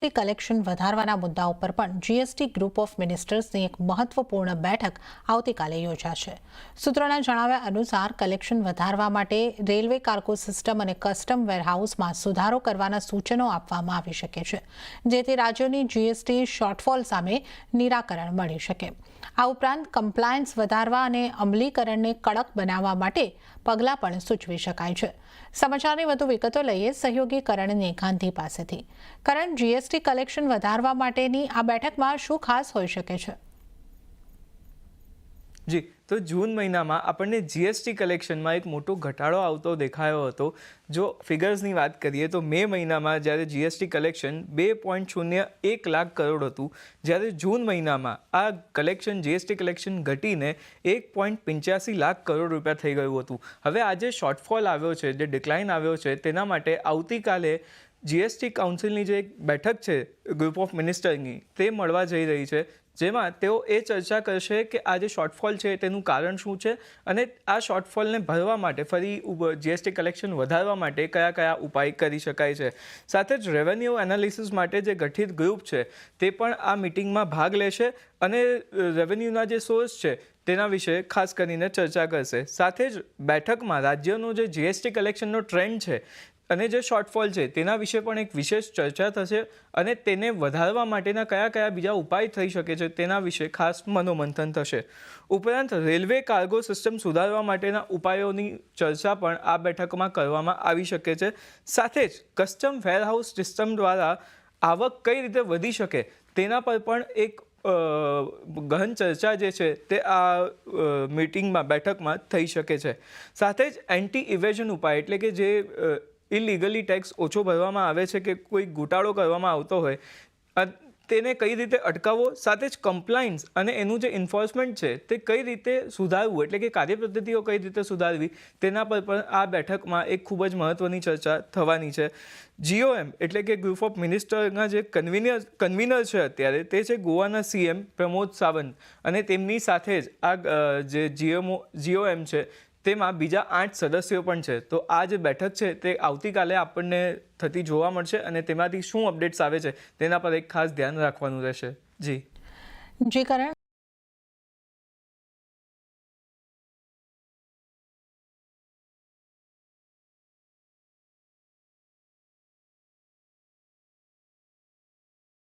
Collection વધારવાના મુદ્દાઓ પર પણ જીએસટી ગ્રુપ ઓફ મિનિસ્ટર્સની એક મહત્વપૂર્ણ બેઠક આવતીકાલે યોજાશે. સૂત્રોના જણાવ્યા અનુસાર કલેક્શન વધારવા માટે રેલવે કાર્ગો સિસ્ટમ અને કસ્ટમ વેરહાઉસમાં સુધારો કરવાના સૂચનો આપવામાં આવી શકે છે, જેથી રાજ્યોની જીએસટી શોર્ટફોલ સામે નિરાકરણ મળી શકે. આ ઉપરાંત કમ્પ્લાયન્સ વધારવા અને અમલીકરણને કડક બનાવવા માટે પગલાં પણ સૂચવી શકાય છે. સમાચારની વધુ વિગતો લઈએ સહયોગી કરણની ગાંધી પાસેથી. કરણ, જીએસટી કલેક્શન વધારવા માટેની આ બેઠકમાં શું ખાસ હોઈ શકે છે? જી, તો જૂન મહિનામાં આપણને જીએસટી કલેક્શનમાં એક મોટો ઘટાડો આવતો દેખાયો હતો. જો ફિગર્સની વાત કરીએ તો મે મહિનામાં જ્યારે જીએસટી કલેક્શન 2.01 લાખ કરોડ હતું, જ્યારે જૂન મહિનામાં આ કલેક્શન જીએસટી કલેક્શન ઘટીને 1.85 લાખ કરોડ રૂપિયા થઈ ગયું હતું. હવે આ જે શોર્ટફોલ આવ્યો છે, જે ડિક્લાઇન આવ્યો છે, તેના માટે આવતીકાલે જીએસટી કાઉન્સિલની જે એક બેઠક છે ગ્રુપ ઓફ મિનિસ્ટરની, તે મળવા જઈ રહી છે, જેમાં તેઓ એ ચર્ચા કરશે કે આ જે શોર્ટફોલ છે તેનું કારણ શું છે અને આ શોર્ટફોલને ભરવા માટે ફરી જીએસટી કલેક્શન વધારવા માટે કયા કયા ઉપાય કરી શકાય છે. સાથે જ રેવન્યુ એનાલિસિસ માટે જે ગઠિત ગ્રુપ છે તે પણ આ મિટિંગમાં ભાગ લેશે અને રેવન્યુના જે સોર્સ છે તેના વિશે ખાસ કરીને ચર્ચા કરશે. સાથે જ બેઠકમાં રાજ્યોનો જે જીએસટી કલેક્શનનો ટ્રેન્ડ છે અને જે શોર્ટફોલ છે તેના વિશે પણ એક વિશેષ ચર્ચા થશે અને તેને વધારવા માટેના કયા કયા બીજા ઉપાય થઈ શકે છે તેના વિશે ખાસ મનોમંથન થશે. ઉપરાંત રેલવે કાર્ગો સિસ્ટમ સુધારવા માટેના ઉપાયોની ચર્ચા પણ આ બેઠકમાં કરવામાં આવી શકે છે. સાથે જ કસ્ટમ વેરહાઉસ સિસ્ટમ દ્વારા આવક કઈ રીતે વધી શકે તેના પર પણ એક ગહન ચર્ચા જે છે તે આ મીટિંગમાં બેઠકમાં થઈ શકે છે. સાથે જ એન્ટી ઇવેઝન ઉપાય એટલે કે જે ઇલીગલી ટેક્સ ઓછો ભરવામાં આવે છે કે કોઈ ઘોટાળો કરવામાં આવતો હોય તેને કઈ રીતે અટકાવવો, સાથે જ કમ્પ્લાયન્સ અને એનું જે એન્ફોર્સમેન્ટ છે તે કઈ રીતે સુધારવું, એટલે કે કાર્યપદ્ધતિઓ કઈ રીતે સુધારવી, તેના પર પણ આ બેઠકમાં એક ખૂબ જ મહત્ત્વની ચર્ચા થવાની છે. જીઓએમ એટલે કે ગ્રુપ ઓફ મિનિસ્ટરના જે કન્વીનર છે અત્યારે, તે છે ગોવાના સીએમ પ્રમોદ સાવંત, અને તેમની સાથે જ આ જે જીઓએમ છે તેમાં બીજા 8 સદસ્યો પણ છે. તો આ જે બેઠક છે તે આવતીકાલે આપણને થતી જોવા મળશે અને તેમાંથી શું અપડેટ્સ આવે છે તેના પર એક ખાસ ધ્યાન રાખવાનું રહેશે. જી કરણ.